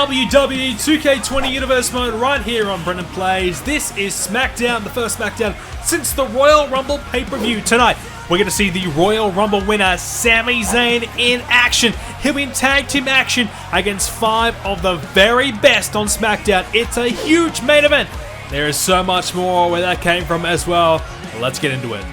WWE 2k20 Universe Mode right here on BrendenPlayz. This is Smackdown, the first Smackdown since the Royal Rumble pay-per-view. Tonight, we're going to see the Royal Rumble winner, Sami Zayn, in action. He'll be in tag team action against 5 of the very best on Smackdown. It's a huge main event. There is so much more where that came from as well. Let's get into it.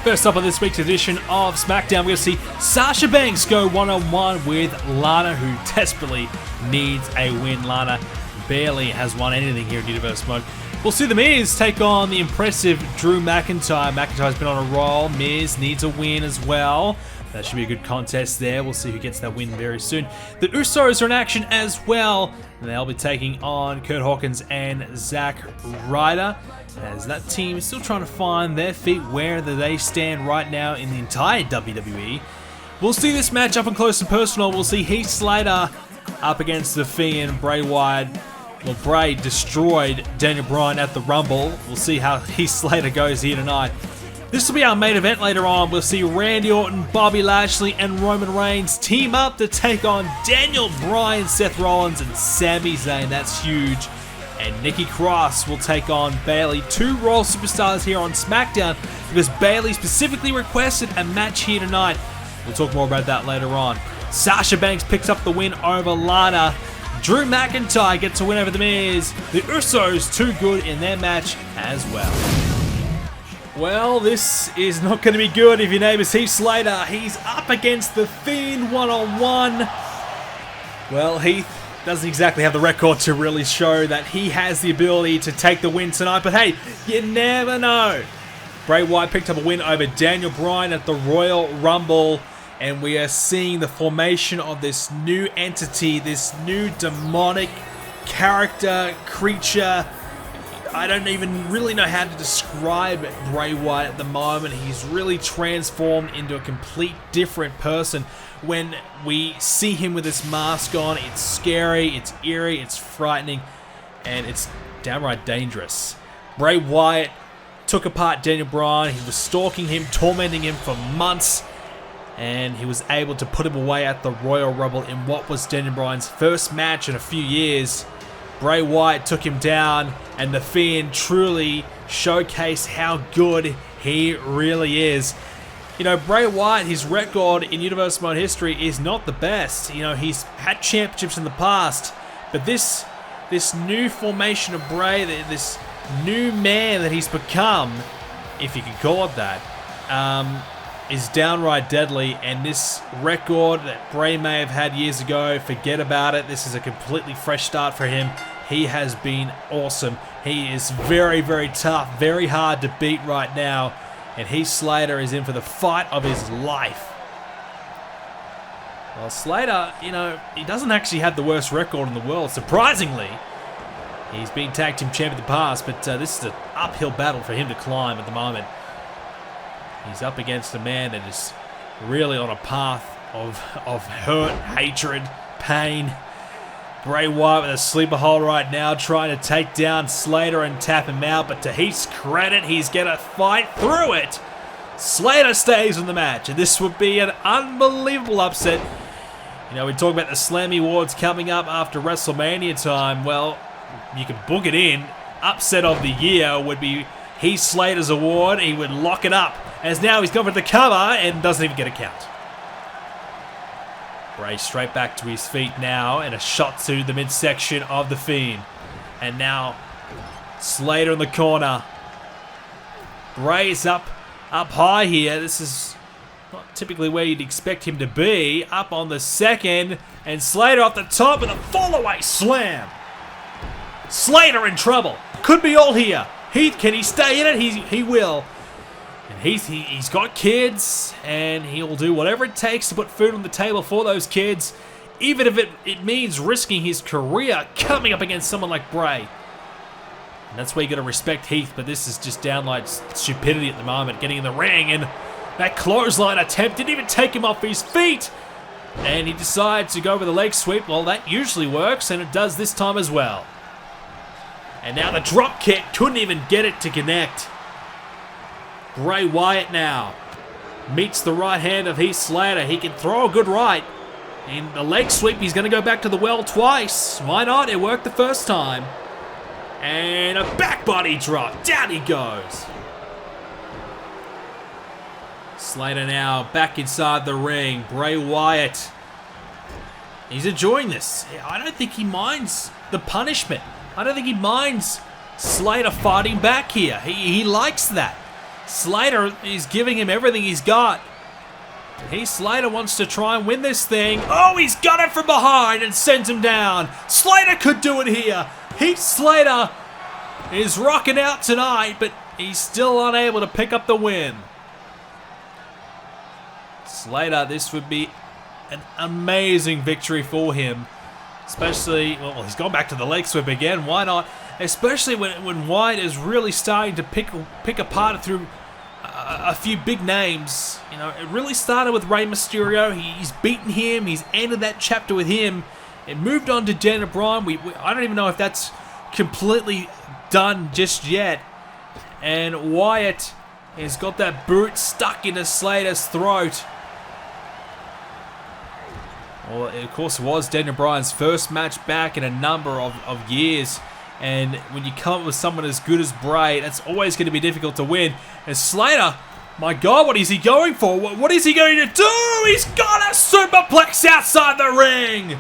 First up on this week's edition of Smackdown, we're going to see Sasha Banks go one-on-one with Lana, who desperately needs a win. Lana barely has won anything here in Universe Mode. We'll see The Miz take on the impressive Drew McIntyre. McIntyre's been on a roll. Miz needs a win as well. That should be a good contest there. We'll see who gets that win very soon. The Usos are in action as well. They'll be taking on Kurt Hawkins and Zack Ryder, as that team is still trying to find their feet where they stand right now in the entire WWE. We'll see this match up and close and personal. We'll see Heath Slater up against The Fiend, Bray Wyatt. Well, Bray destroyed Daniel Bryan at the Rumble. We'll see how Heath Slater goes here tonight. This will be our main event later on. We'll see Randy Orton, Bobby Lashley, and Roman Reigns team up to take on Daniel Bryan, Seth Rollins, and Sami Zayn. That's huge. And Nikki Cross will take on Bayley. 2 Raw superstars here on SmackDown because Bayley specifically requested a match here tonight. We'll talk more about that later on. Sasha Banks picks up the win over Lana. Drew McIntyre gets a win over The Miz. The Usos too good in their match as well. Well, this is not going to be good if your name is Heath Slater. He's up against The Fiend one-on-one. Well, Heath doesn't exactly have the record to really show that he has the ability to take the win tonight, but hey, you never know. Bray Wyatt picked up a win over Daniel Bryan at the Royal Rumble, and we are seeing the formation of this new entity, this new demonic character, creature. I don't even really know how to describe Bray Wyatt at the moment. He's really transformed into a complete different person. When we see him with this mask on, it's scary, it's eerie, it's frightening, and it's downright dangerous. Bray Wyatt took apart Daniel Bryan. He was stalking him, tormenting him for months, and he was able to put him away at the Royal Rumble in what was Daniel Bryan's first match in a few years. Bray Wyatt took him down, and The Fiend truly showcased how good he really is. You know, Bray Wyatt, his record in Universe Mode history is not the best. You know, he's had championships in the past, but this new formation of Bray, this new man that he's become, if you can call it that, is downright deadly. And this record that Bray may have had years ago, forget about it. This is a completely fresh start for him. He has been awesome. He is very, very tough, very hard to beat right now. And Heath Slater is in for the fight of his life. Well, Slater, you know, he doesn't actually have the worst record in the world, surprisingly. He's been tag team champion in the past, but this is an uphill battle for him to climb at the moment. He's up against a man that is really on a path of hurt, hatred, pain. Bray Wyatt with a sleeper hold right now, trying to take down Slater and tap him out, but to Heath's credit, he's going to fight through it. Slater stays in the match, and this would be an unbelievable upset. You know, we talk about the Slammy Awards coming up after WrestleMania time. Well, you can book it in. Upset of the year would be Heath Slater's award. He would lock it up, as now he's gone for the cover and doesn't even get a count. Bray straight back to his feet now, and a shot to the midsection of The Fiend. And now Slater in the corner. Bray's up high here. This is not typically where you'd expect him to be. Up on the second, and Slater off the top with a fall-away slam. Slater in trouble. Could be all here. Heath, can he stay in it? He will. And he's got kids, and he'll do whatever it takes to put food on the table for those kids, even if it means risking his career coming up against someone like Bray. And that's where you got to respect Heath, but this is just downright stupidity at the moment. Getting in the ring, and that clothesline attempt didn't even take him off his feet. And he decides to go with a leg sweep. Well, that usually works, and it does this time as well. And now the drop kick, couldn't even get it to connect. Bray Wyatt now meets the right hand of Heath Slater. He can throw a good right. In the leg sweep, he's going to go back to the well twice. Why not? It worked the first time. And a back body drop. Down he goes. Slater now back inside the ring. Bray Wyatt. He's enjoying this. I don't think he minds the punishment. I don't think he minds Slater fighting back here. He likes that. Slater is giving him everything he's got. Slater wants to try and win this thing. Oh, he's got it from behind and sends him down. Slater could do it here. Slater is rocking out tonight, but he's still unable to pick up the win. Slater, this would be an amazing victory for him. Especially, well, he's gone back to the leg sweep again. Why not? Especially when Wyatt is really starting to pick apart through a few big names. You know, it really started with Rey Mysterio. He's beaten him. He's ended that chapter with him. It moved on to Bryan. I don't even know if that's completely done just yet. And Wyatt has got that boot stuck into Slater's throat. Well, of course, it was Daniel Bryan's first match back in a number of years. And when you come up with someone as good as Bray, that's always going to be difficult to win. And Slater, my God, what is he going for? What is he going to do? He's got a superplex outside the ring.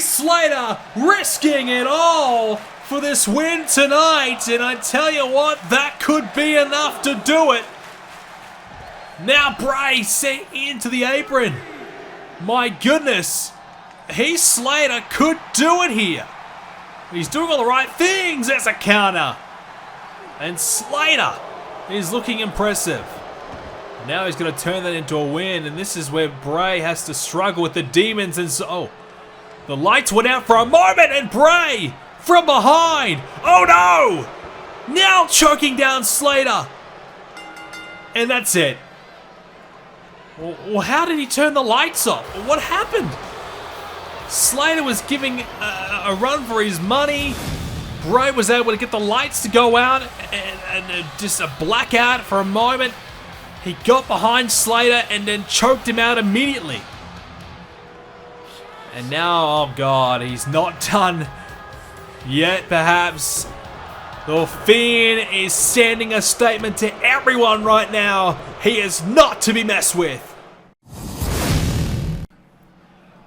Slater risking it all for this win tonight. And I tell you what, that could be enough to do it. Now Bray sent into the apron. My goodness, Slater could do it here. He's doing all the right things. There's a counter. And Slater is looking impressive. Now he's going to turn that into a win. And this is where Bray has to struggle with the demons. And so, the lights went out for a moment. And Bray from behind. Oh no! Now choking down Slater. And that's it. Well, how did he turn the lights off? What happened? Slater was giving a run for his money. Bray was able to get the lights to go out and just a blackout for a moment. He got behind Slater and then choked him out immediately. And now, oh God, he's not done yet, perhaps. The Fiend is sending a statement to everyone right now. He is not to be messed with.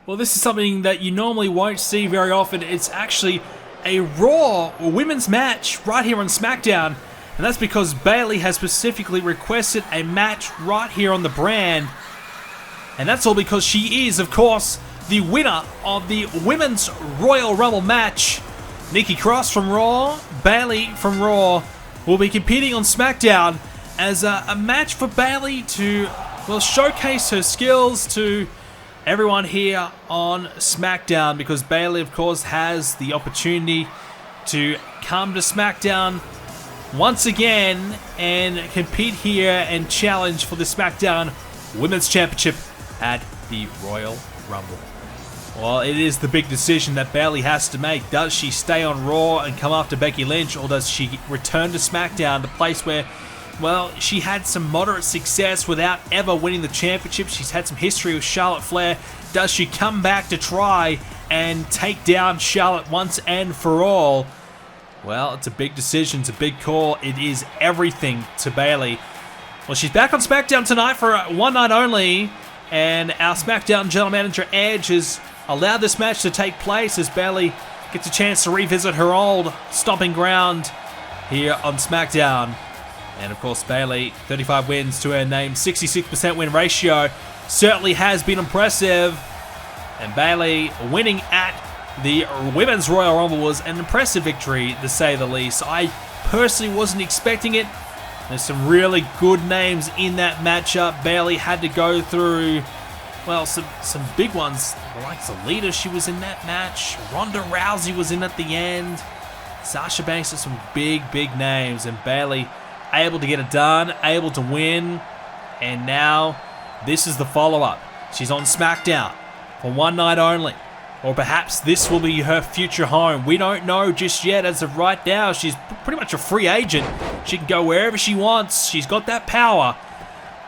Well, this is something that you normally won't see very often. It's actually a Raw women's match right here on Smackdown. And that's because Bayley has specifically requested a match right here on the brand. And that's all because she is, of course, the winner of the Women's Royal Rumble match. Nikki Cross from Raw, Bayley from Raw will be competing on Smackdown as a match for Bayley to, well, showcase her skills to everyone here on Smackdown, because Bayley, of course, has the opportunity to come to Smackdown once again and compete here and challenge for the Smackdown Women's Championship at the Royal Rumble. Well, it is the big decision that Bayley has to make. Does she stay on Raw and come after Becky Lynch, or does she return to SmackDown, the place where, well, she had some moderate success without ever winning the championship? She's had some history with Charlotte Flair. Does she come back to try and take down Charlotte once and for all? Well, it's a big decision. It's a big call. It is everything to Bayley. Well, she's back on SmackDown tonight for one night only, and our SmackDown General Manager Edge has allowed this match to take place as Bayley gets a chance to revisit her old stomping ground here on SmackDown. And of course, Bayley, 35 wins to her name, 66% win ratio, certainly has been impressive. And Bayley winning at the Women's Royal Rumble was an impressive victory, to say the least. I personally wasn't expecting it. There's some really good names in that matchup. Bayley had to go through, well, some big ones. The likes of Lita, she was in that match. Ronda Rousey was in at the end. Sasha Banks, some big names. And Bayley able to get it done, able to win. And now this is the follow-up. She's on SmackDown for one night only. Or perhaps this will be her future home. We don't know just yet. As of right now, she's pretty much a free agent. She can go wherever she wants. She's got that power.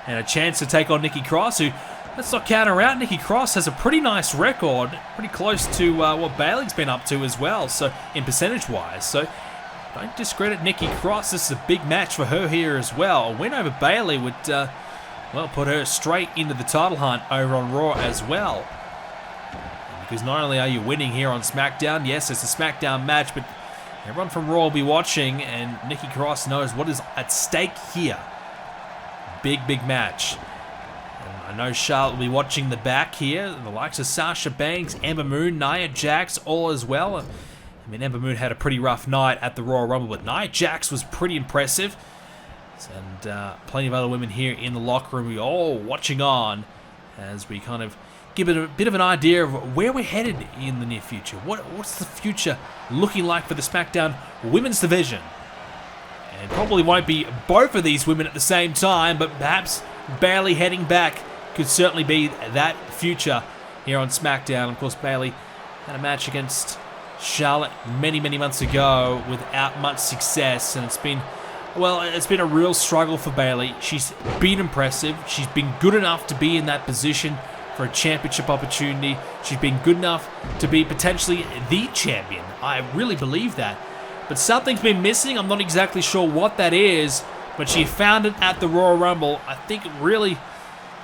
And a chance to take on Nikki Cross, who let's not count her out. Nikki Cross has a pretty nice record, pretty close to what Bayley's been up to as well, so in percentage-wise. So don't discredit Nikki Cross. This is a big match for her here as well. A win over Bayley would, well, put her straight into the title hunt over on Raw as well. Because not only are you winning here on SmackDown, yes, it's a SmackDown match, but everyone from Raw will be watching, and Nikki Cross knows what is at stake here. Big, big match. And I know Charlotte will be watching the back here. The likes of Sasha Banks, Ember Moon, Nia Jax, all as well. I mean, Ember Moon had a pretty rough night at the Royal Rumble, but Nia Jax was pretty impressive. And plenty of other women here in the locker room. We're all watching on as we kind of give it a bit of an idea of where we're headed in the near future. What's the future looking like for the SmackDown Women's Division? And probably won't be both of these women at the same time, but perhaps Bayley heading back could certainly be that future here on SmackDown. Of course, Bayley had a match against Charlotte many, many months ago without much success, and it's been a real struggle for Bayley. She's been impressive. She's been good enough to be in that position for a championship opportunity. She's been good enough to be potentially the champion. I really believe that. But something's been missing. I'm not exactly sure what that is, but she found it at the Royal Rumble. I think really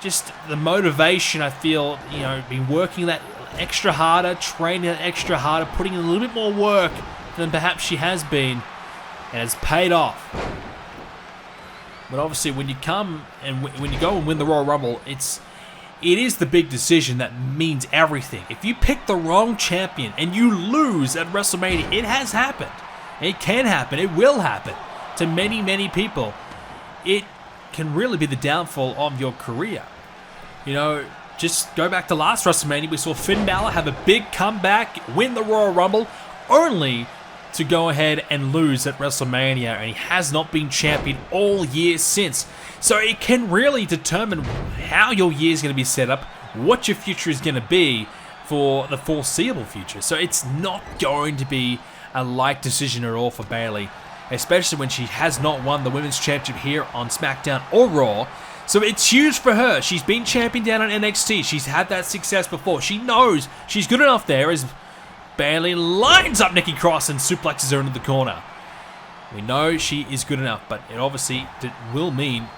just the motivation, I feel, been working that extra harder, training that extra harder, putting in a little bit more work than perhaps she has been, and it's paid off. But obviously when you come and when you go and win the Royal Rumble, it is the big decision that means everything. If you pick the wrong champion and you lose at WrestleMania, it has happened. It can happen. It will happen to many, many people. It can really be the downfall of your career. Just go back to last WrestleMania. We saw Finn Balor have a big comeback, win the Royal Rumble, only to go ahead and lose at WrestleMania, and he has not been champion all year since. So it can really determine how your year is going to be set up, what your future is going to be for the foreseeable future. So it's not going to be a light decision at all for Bayley, especially when she has not won the Women's Championship here on SmackDown or Raw. So it's huge for her. She's been champion down on NXT. She's had that success before. She knows she's good enough there as Bayley lines up Nikki Cross and suplexes her into the corner. We know she is good enough, but it obviously will mean,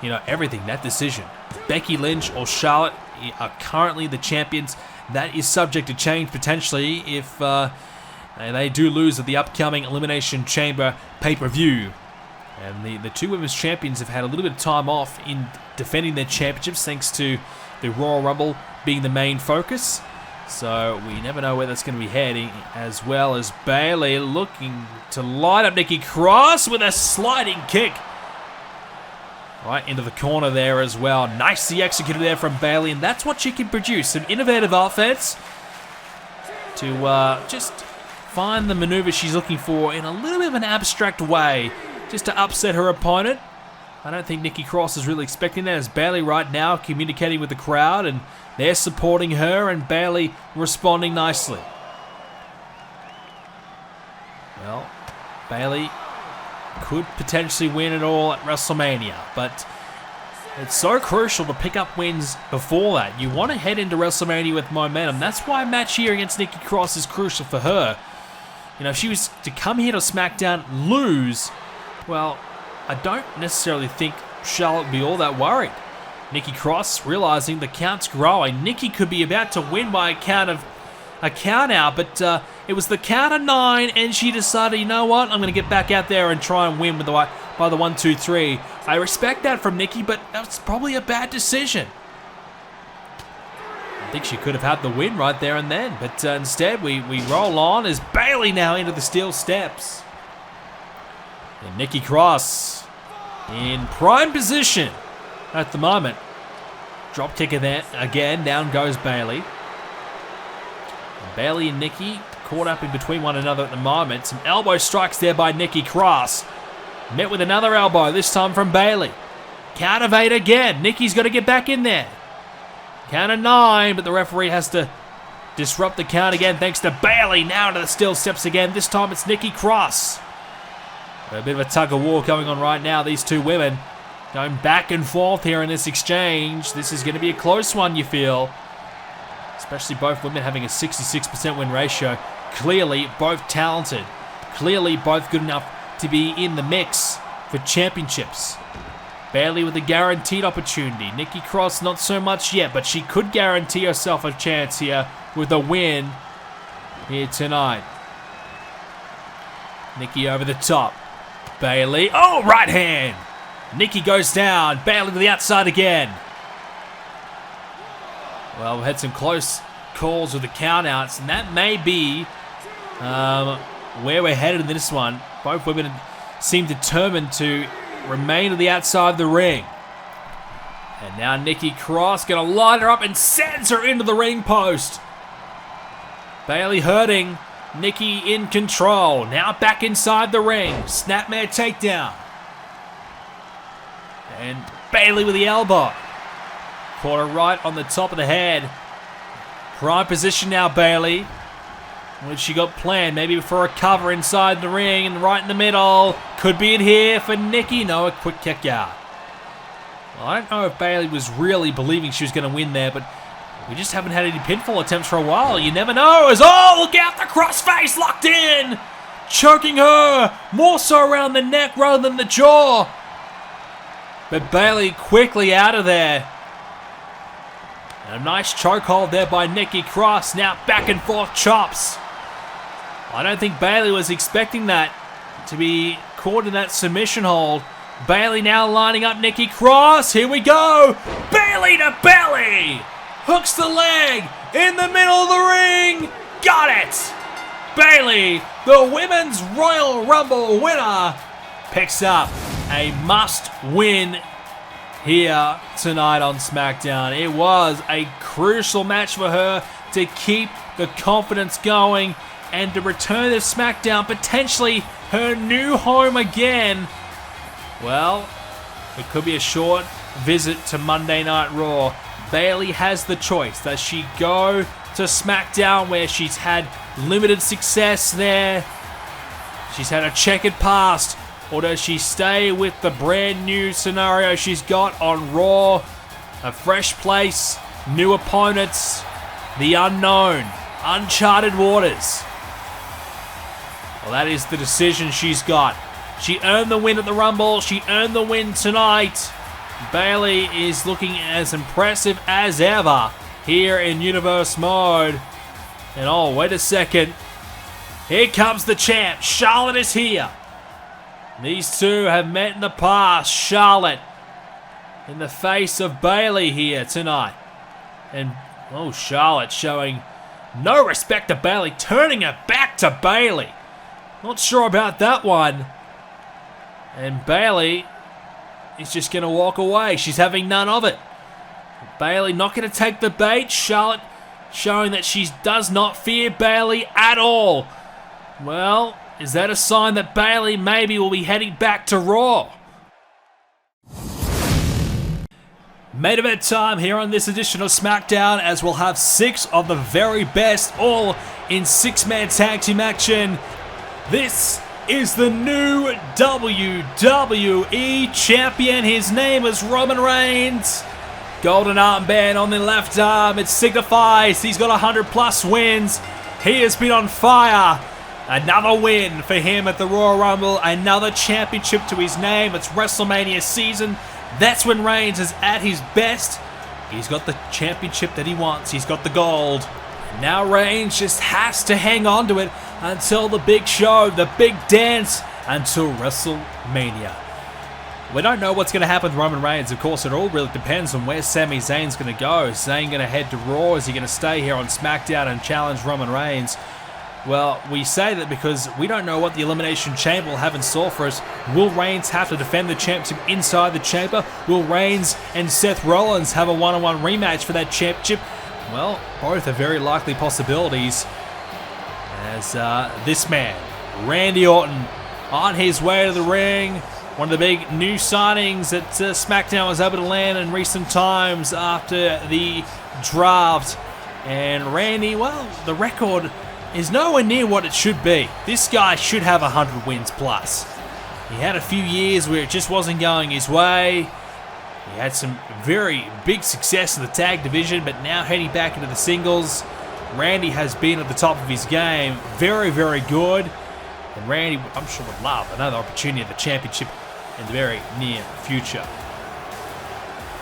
everything, that decision. Becky Lynch or Charlotte are currently the champions. That is subject to change potentially if they do lose at the upcoming Elimination Chamber pay-per-view. And the two women's champions have had a little bit of time off in defending their championships thanks to the Royal Rumble being the main focus. So we never know where that's going to be heading, as well as Bayley looking to light up Nikki Cross with a sliding kick. Right into the corner there as well. Nicely executed there from Bayley, and that's what she can produce. Some innovative offense to just find the maneuver she's looking for in a little bit of an abstract way, just to upset her opponent. I don't think Nikki Cross is really expecting that, as Bayley right now communicating with the crowd, and they're supporting her, and Bayley responding nicely. Well, Bayley could potentially win it all at WrestleMania, but it's so crucial to pick up wins before that. You want to head into WrestleMania with momentum. That's why a match here against Nikki Cross is crucial for her. If she was to come here to SmackDown, lose, well, I don't necessarily think Charlotte would be all that worried. Nikki Cross realizing the count's growing. Nikki could be about to win by a count out, but it was the count of 9, and she decided, you know what, I'm going to get back out there and try and win by the 1, 2, 3. I respect that from Nikki, but that's probably a bad decision. I think she could have had the win right there and then, but instead we roll on as Bayley now into the steel steps. And Nikki Cross in prime position at the moment. Drop kicker there again, down goes Bayley. And Bayley and Nikki caught up in between one another at the moment. Some elbow strikes there by Nikki Cross. Met with another elbow, this time from Bayley. Count of 8 again. Nikki's got to get back in there. Count of 9, but the referee has to disrupt the count again thanks to Bayley. Now to the steel steps again. This time it's Nikki Cross. A bit of a tug of war going on right now, these two women. Going back and forth here in this exchange. This is going to be a close one, you feel. Especially both women having a 66% win ratio. Clearly both talented. Clearly both good enough to be in the mix for championships. Bayley with a guaranteed opportunity. Nikki Cross not so much yet, but she could guarantee herself a chance here with a win here tonight. Nikki over the top. Bayley. Oh, right hand. Nikki goes down. Bayley to the outside again. Well, we've had some close calls with the countouts, and that may be where we're headed in this one. Both women seem determined to remain to the outside of the ring. And now Nikki Cross going to line her up and sends her into the ring post. Bayley hurting. Nikki in control. Now back inside the ring. Snapmare takedown. And Bayley with the elbow. Caught her right on the top of the head. Prime position now, Bayley. What she got planned? Maybe for a cover inside the ring and right in the middle. Could be it here for Nikki. No, a quick kick out. Well, I don't know if Bayley was really believing she was going to win there, but we just haven't had any pinfall attempts for a while. You never know. Oh, look out. The crossface locked in. Choking her. More so around the neck rather than the jaw. But Bayley quickly out of there. And a nice chokehold there by Nikki Cross. Now back and forth chops. I don't think Bayley was expecting that to be caught in that submission hold. Bayley now lining up Nikki Cross. Here we go. Bayley to belly. Hooks the leg in the middle of the ring. Got it. Bayley, the Women's Royal Rumble winner, picks up a must-win here tonight on SmackDown. It was a crucial match for her to keep the confidence going and to return to SmackDown, potentially her new home again. Well, it could be a short visit to Monday Night Raw. Bayley has the choice. Does she go to SmackDown where she's had limited success there? She's had a checkered past. Or does she stay with the brand new scenario she's got on Raw? A fresh place, new opponents, the unknown, uncharted waters. Well, that is the decision she's got. She earned the win at the Rumble. She earned the win tonight. Bayley is looking as impressive as ever here in Universe Mode. And oh, wait a second. Here comes the champ. Charlotte is here. These two have met in the past. Charlotte in the face of Bayley here tonight. And, oh, Charlotte showing no respect to Bayley, turning her back to Bayley. Not sure about that one. And Bayley is just going to walk away. She's having none of it. Bayley not going to take the bait. Charlotte showing that she does not fear Bayley at all. Well, is that a sign that Bayley maybe will be heading back to Raw? Main event time here on this edition of SmackDown, as we'll have 6 of the very best, all in 6-man tag team action. This is the new WWE Champion. His name is Roman Reigns. Golden armband on the left arm. It signifies he's got 100+ wins. He has been on fire. Another win for him at the Royal Rumble. Another championship to his name. It's WrestleMania season. That's when Reigns is at his best. He's got the championship that he wants. He's got the gold. Now Reigns just has to hang on to it until the big show, the big dance, until WrestleMania. We don't know what's going to happen with Roman Reigns. Of course, it all really depends on where Sami Zayn's going to go. Is Zayn going to head to Raw? Is he going to stay here on SmackDown and challenge Roman Reigns? Well, we say that because we don't know what the Elimination Chamber will have in store for us. Will Reigns have to defend the championship inside the chamber? Will Reigns and Seth Rollins have a one-on-one rematch for that championship? Well, both are very likely possibilities. As this man, Randy Orton, on his way to the ring. One of the big new signings that SmackDown was able to land in recent times after the draft. And Randy, well, the record is nowhere near what it should be. This guy should have 100 wins plus. He had a few years where it just wasn't going his way. He had some very big success in the tag division, but now heading back into the singles, Randy has been at the top of his game. Very, very good. And Randy, I'm sure, would love another opportunity at the championship in the very near future.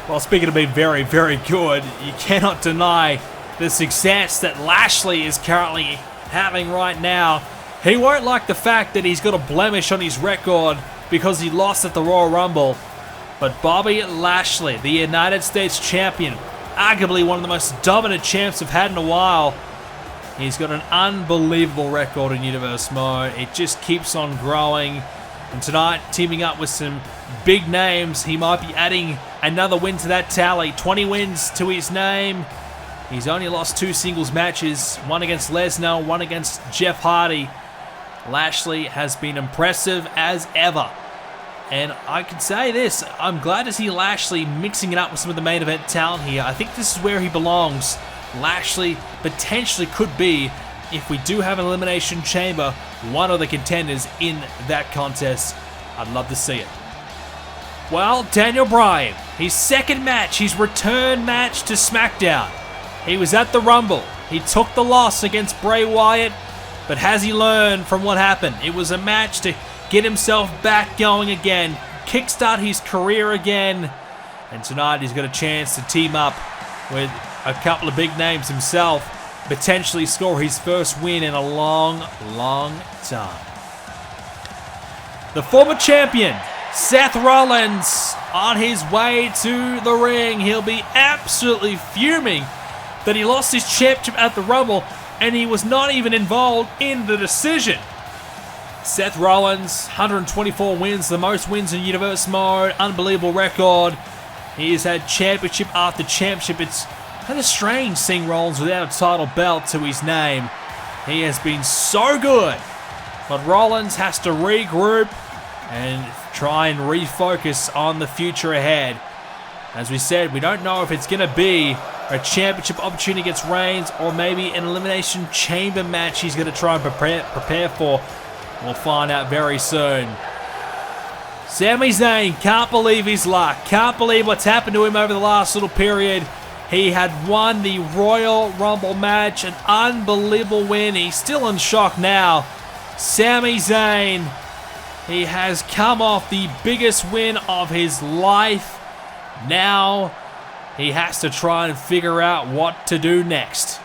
Well, speaking of being very, very good, you cannot deny the success that Lashley is currently having right now. He won't like the fact that he's got a blemish on his record because he lost at the Royal Rumble. But Bobby Lashley, the United States Champion, arguably one of the most dominant champs we've had in a while, he's got an unbelievable record in Universe Mode. It just keeps on growing. And tonight, teaming up with some big names, he might be adding another win to that tally. 20 wins to his name. He's only lost 2 singles matches, one against Lesnar, one against Jeff Hardy. Lashley has been impressive as ever. And I can say this, I'm glad to see Lashley mixing it up with some of the main event talent here. I think this is where he belongs. Lashley potentially could be, if we do have an Elimination Chamber, one of the contenders in that contest. I'd love to see it. Well, Daniel Bryan, his second match, his return match to Smackdown. He was at the Rumble. He took the loss against Bray Wyatt, but has he learned from what happened? It was a match to get himself back going again, kickstart his career again, and tonight he's got a chance to team up with a couple of big names himself, potentially score his first win in a long, long time. The former champion, Seth Rollins, on his way to the ring. He'll be absolutely fuming that he lost his championship at the Rumble and he was not even involved in the decision. Seth Rollins, 124 wins, the most wins in Universe Mode, unbelievable record. He has had championship after championship. It's kind of strange seeing Rollins without a title belt to his name. He has been so good, but Rollins has to regroup and try and refocus on the future ahead. As we said, we don't know if it's going to be a championship opportunity against Reigns or maybe an Elimination Chamber match he's going to try and prepare for. We'll find out very soon. Sami Zayn can't believe his luck. Can't believe what's happened to him over the last little period. He had won the Royal Rumble match, an unbelievable win. He's still in shock now. Sami Zayn, he has come off the biggest win of his life. Now he has to try and figure out what to do next.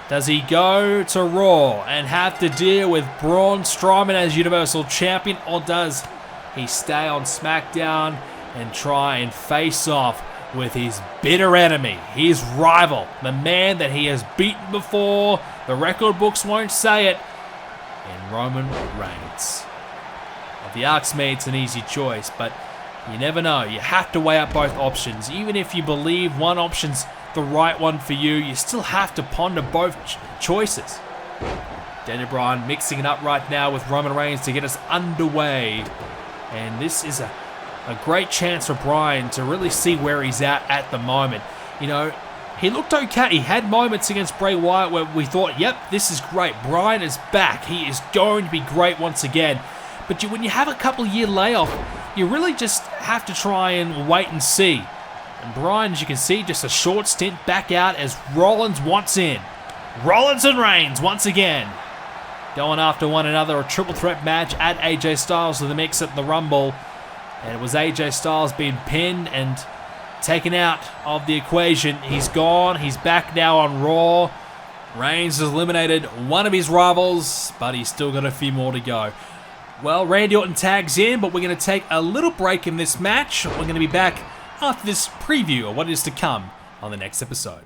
Does he go to Raw and have to deal with Braun Strowman as Universal Champion, or does he stay on SmackDown and try and face off with his bitter enemy, his rival, the man that he has beaten before, the record books won't say it, in Roman Reigns? Well, if you ask me, it's an easy choice, but you never know. You have to weigh up both options. Even if you believe one option's the right one for you, you still have to ponder both choices. Daniel Bryan mixing it up right now with Roman Reigns to get us underway. And this is a great chance for Bryan to really see where he's at the moment. You know, he looked okay. He had moments against Bray Wyatt where we thought, yep, this is great. Bryan is back. He is going to be great once again. But when you have a couple-year layoff, you really just have to try and wait and see. And Bryan, as you can see, just a short stint back out as Rollins wants in. Rollins and Reigns once again, going after one another. A triple threat match. Add AJ Styles to the mix at the Rumble. And it was AJ Styles being pinned and taken out of the equation. He's gone. He's back now on Raw. Reigns has eliminated one of his rivals, but he's still got a few more to go. Well, Randy Orton tags in, but we're going to take a little break in this match. We're going to be back after this preview of what is to come on the next episode.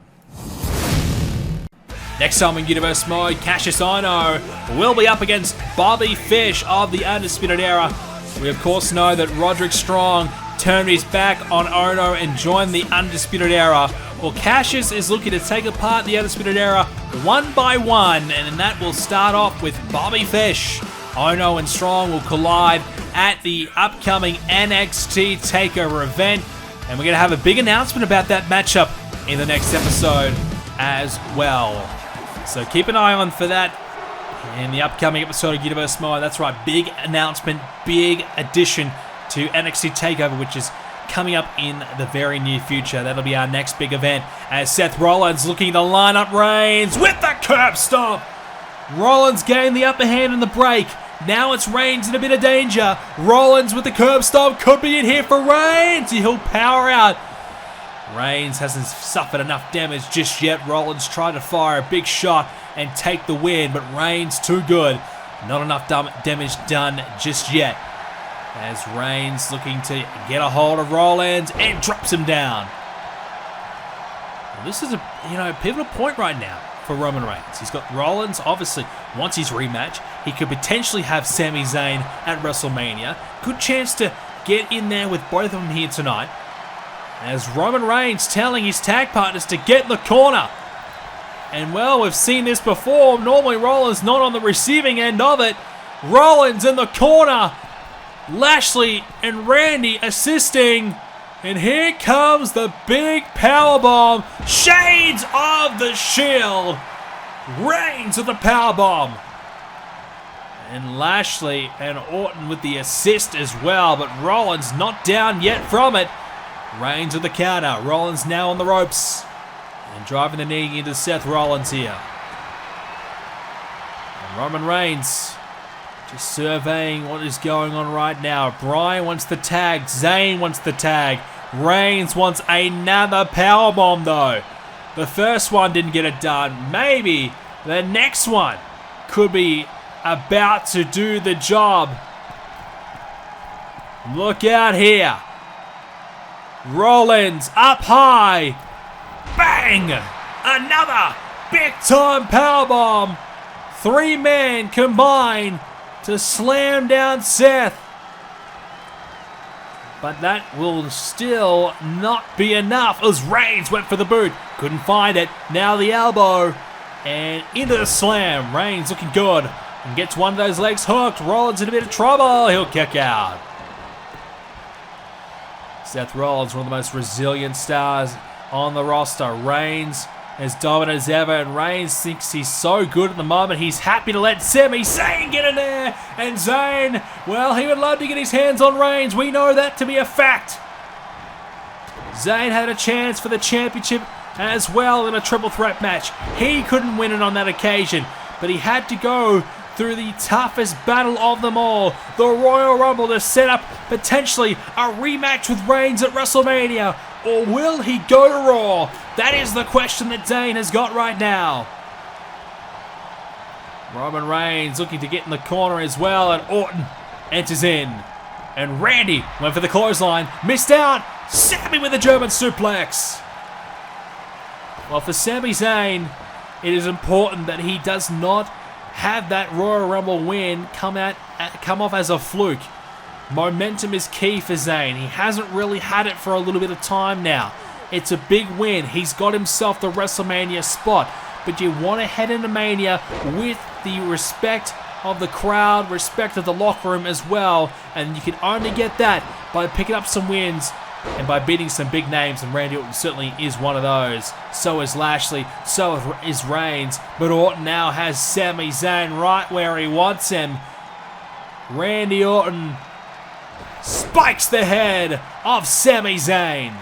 Next time in Universe Mode, Cassius Ohno will be up against Bobby Fish of the Undisputed Era. We of course know that Roderick Strong turned his back on Ohno and joined the Undisputed Era. Well, Cassius is looking to take apart the Undisputed Era one by one, and that will start off with Bobby Fish. Ohno and Strong will collide at the upcoming NXT TakeOver event, and we're going to have a big announcement about that matchup in the next episode as well. So keep an eye on for that in the upcoming episode of Universe Mode. That's right, big announcement, big addition to NXT TakeOver, which is coming up in the very near future. That'll be our next big event, as Seth Rollins looking to line up Reigns with the curb stomp. Rollins gained the upper hand in the break. Now it's Reigns in a bit of danger. Rollins with the curb stomp, could be it here for Reigns. He'll power out. Reigns hasn't suffered enough damage just yet. Rollins tried to fire a big shot and take the win, but Reigns too good. Not enough damage done just yet, as Reigns looking to get a hold of Rollins and drops him down. Well, this is a pivotal point right now for Roman Reigns. He's got Rollins, obviously, once his rematch. He could potentially have Sami Zayn at WrestleMania. Good chance to get in there with both of them here tonight, as Roman Reigns telling his tag partners to get in the corner. And well, we've seen this before. Normally Rollins not on the receiving end of it. Rollins in the corner. Lashley and Randy assisting. And here comes the big powerbomb. Shades of the Shield. Reigns with the powerbomb. And Lashley and Orton with the assist as well. But Rollins not down yet from it. Reigns with the counter. Rollins now on the ropes. And driving the knee into Seth Rollins here. And Roman Reigns just surveying what is going on right now. Bryan wants the tag. Zayn wants the tag. Reigns wants another powerbomb though. The first one didn't get it done. Maybe the next one could be about to do the job. Look out here. Rollins up high. Bang! Another big-time powerbomb. 3-man combined to slam down Seth. But that will still not be enough, as Reigns went for the boot. Couldn't find it. Now the elbow. And into the slam. Reigns looking good. And gets one of those legs hooked. Rollins in a bit of trouble. He'll kick out. Seth Rollins, one of the most resilient stars on the roster. Reigns as dominant as ever, and Reigns thinks he's so good at the moment, he's happy to let Sami Zayn get in there. And Zayn, well, he would love to get his hands on Reigns. We know that to be a fact. Zayn had a chance for the championship as well in a triple threat match. He couldn't win it on that occasion, but he had to go through the toughest battle of them all, the Royal Rumble, to set up potentially a rematch with Reigns at WrestleMania. Or will he go to Raw? That is the question that Zayn has got right now. Roman Reigns looking to get in the corner as well, and Orton enters in. And Randy went for the clothesline, missed out. Sami with a German suplex. Well, for Sami Zayn, it is important that he does not have that Royal Rumble win come off as a fluke. Momentum is key for Zayn. He hasn't really had it for a little bit of time now. It's a big win. He's got himself the WrestleMania spot. But you want to head into Mania with the respect of the crowd, respect of the locker room as well. And you can only get that by picking up some wins and by beating some big names. And Randy Orton certainly is one of those. So is Lashley. So is Reigns. But Orton now has Sami Zayn right where he wants him. Randy Orton spikes the head of Sami Zayn.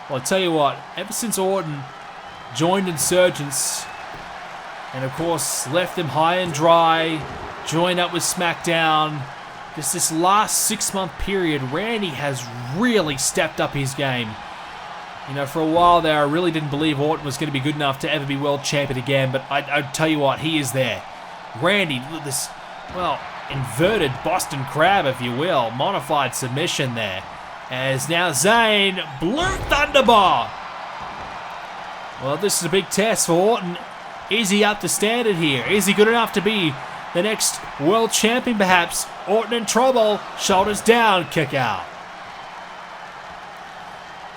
Well, I tell you what, ever since Orton joined Insurgents and of course left them high and dry, joined up with Smackdown, just this last 6-month period, Randy has really stepped up his game. You know, for a while there, I really didn't believe Orton was going to be good enough to ever be world champion again, but I tell you what, he is there. Randy, this, well, inverted Boston Crab, if you will. Modified submission there. As now Zayn, Blue Thunderbomb. Well, this is a big test for Orton. Is he up to standard here? Is he good enough to be the next world champion perhaps? Orton in trouble. Shoulders down, kick out.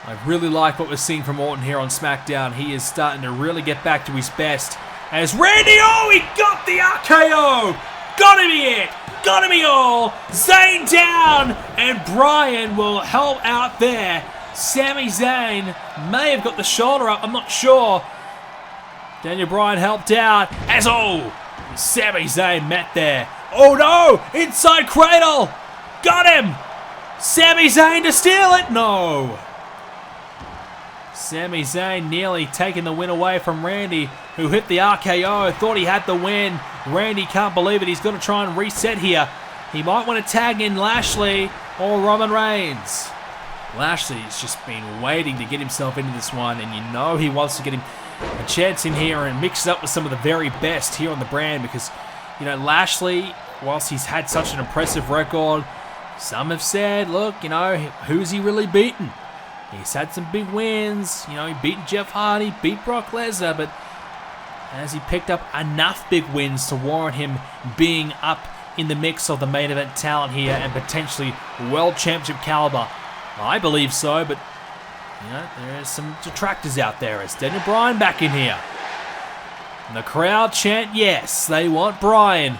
I really like what we're seeing from Orton here on SmackDown. He is starting to really get back to his best. As Randy, oh, he got the RKO. Gotta be it! Gotta be all! Zayn down! And Bryan will help out there. Sami Zayn may have got the shoulder up, I'm not sure. Daniel Bryan helped out as Sami Zayn met there. Oh no! Inside cradle! Got him! Sami Zayn to steal it! No! Sami Zayn nearly taking the win away from Randy, who hit the RKO, thought he had the win. Randy can't believe it. He's going to try and reset here. He might want to tag in Lashley or Roman Reigns. Lashley's just been waiting to get himself into this one, and you know he wants to get him a chance in here and mix it up with some of the very best here on the brand because, you know, Lashley, whilst he's had such an impressive record, some have said, look, you know, who's he really beaten? He's had some big wins. You know, he beat Jeff Hardy, beat Brock Lesnar, but has he picked up enough big wins to warrant him being up in the mix of the main event talent here and potentially world championship caliber? I believe so, but you know, there's some detractors out there. It's Daniel Bryan back in here. And the crowd chant yes. They want Bryan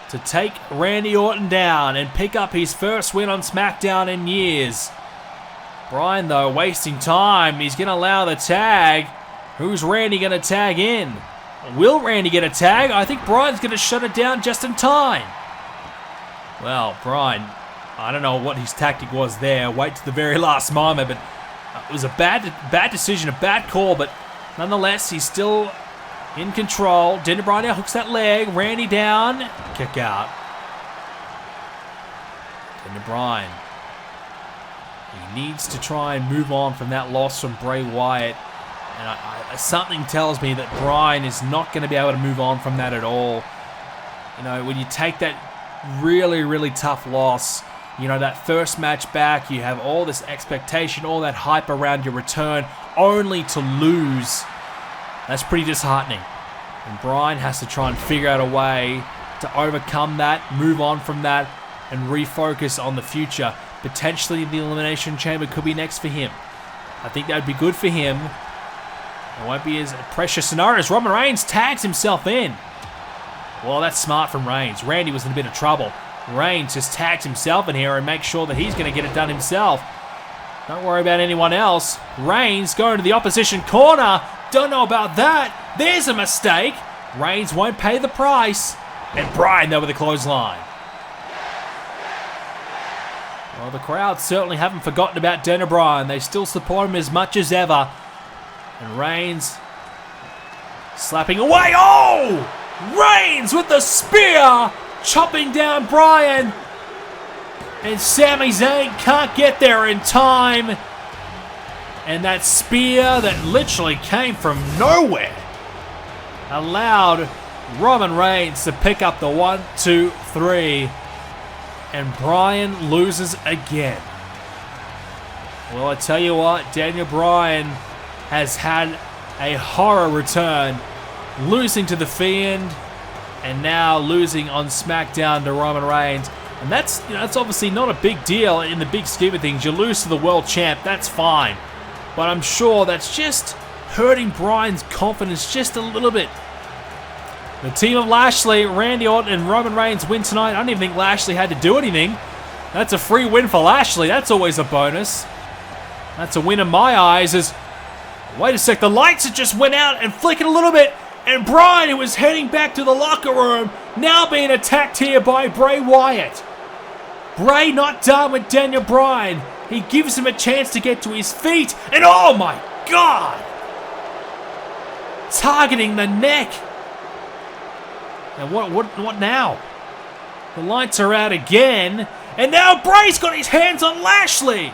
to take Randy Orton down and pick up his first win on SmackDown in years. Bryan, though, wasting time. He's going to allow the tag. Who's Randy going to tag in? Will Randy get a tag? I think Bryan's going to shut it down just in time. Well, Bryan, I don't know what his tactic was there. Wait to the very last moment, but it was a bad decision, a bad call, but nonetheless, he's still in control. Daniel Bryan now hooks that leg. Randy down. Kick out. Daniel Bryan. He needs to try and move on from that loss from Bray Wyatt. And something tells me that Bryan is not going to be able to move on from that at all. You know, when you take that really, really tough loss, you know, that first match back, you have all this expectation, all that hype around your return, only to lose. That's pretty disheartening. And Bryan has to try and figure out a way to overcome that, move on from that, and refocus on the future. Potentially the Elimination Chamber could be next for him. I think that would be good for him. It won't be as precious scenario as Roman Reigns tags himself in. Well, that's smart from Reigns. Randy was in a bit of trouble. Reigns just tags himself in here and makes sure that he's going to get it done himself. Don't worry about anyone else. Reigns going to the opposition corner. Don't know about that. There's a mistake. Reigns won't pay the price. And Bryan there with a clothesline. Well, the crowd certainly haven't forgotten about Daniel Bryan. They still support him as much as ever. And Reigns slapping away. Oh! Reigns with the spear! Chopping down Bryan. And Sami Zayn can't get there in time. And that spear that literally came from nowhere allowed Roman Reigns to pick up the 1, 2, 3. And Bryan loses again. Well, I tell you what, Daniel Bryan has had a horror return, losing to The Fiend, and now losing on SmackDown to Roman Reigns. And that's, you know, that's obviously not a big deal in the big scheme of things. You lose to the world champ, that's fine. But I'm sure that's just hurting Bryan's confidence just a little bit. The team of Lashley, Randy Orton, and Roman Reigns win tonight. I don't even think Lashley had to do anything. That's a free win for Lashley. That's always a bonus. That's a win in my eyes. Wait a sec, the lights had just went out and flickered a little bit. And Bryan, who was heading back to the locker room, now being attacked here by Bray Wyatt. Bray not done with Daniel Bryan. He gives him a chance to get to his feet. And oh my God! Targeting the neck. And what now? The lights are out again. And now Bray's got his hands on Lashley.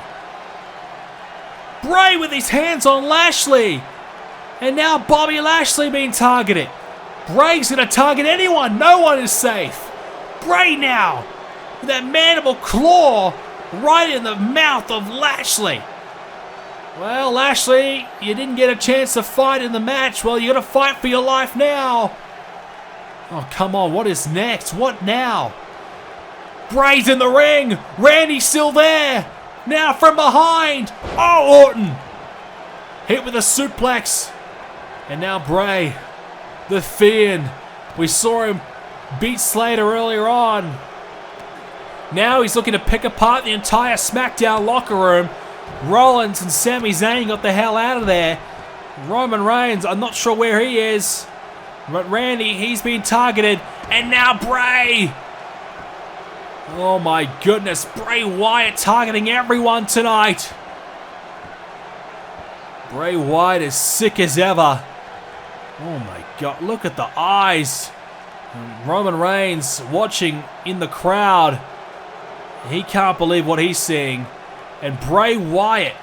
Bray with his hands on Lashley. And now Bobby Lashley being targeted. Bray's going to target anyone. No one is safe. Bray now with that mandible claw right in the mouth of Lashley. Well, Lashley, you didn't get a chance to fight in the match. Well, you got to fight for your life now. Oh, come on. What is next? What now? Bray's in the ring. Randy's still there. Now from behind. Oh, Orton. Hit with a suplex. And now Bray. The Fiend. We saw him beat Slater earlier on. Now he's looking to pick apart the entire SmackDown locker room. Rollins and Sami Zayn got the hell out of there. Roman Reigns, I'm not sure where he is. But Randy, he's been targeted. And now Bray. Oh my goodness. Bray Wyatt targeting everyone tonight. Bray Wyatt is sick as ever. Oh my god. Look at the eyes. And Roman Reigns watching in the crowd. He can't believe what he's seeing. And Bray Wyatt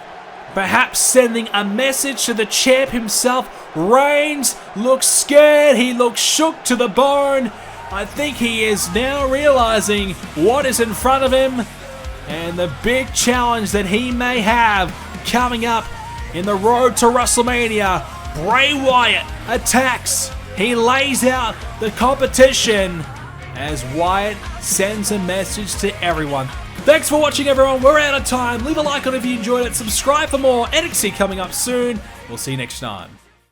perhaps sending a message to the champ himself. Reigns looks scared. He looks shook to the bone. I think he is now realizing what is in front of him and the big challenge that he may have coming up in the road to WrestleMania. Bray Wyatt attacks. He lays out the competition as Wyatt sends a message to everyone. Thanks for watching, everyone. We're out of time. Leave a like on if you enjoyed it. Subscribe for more NXT coming up soon. We'll see you next time.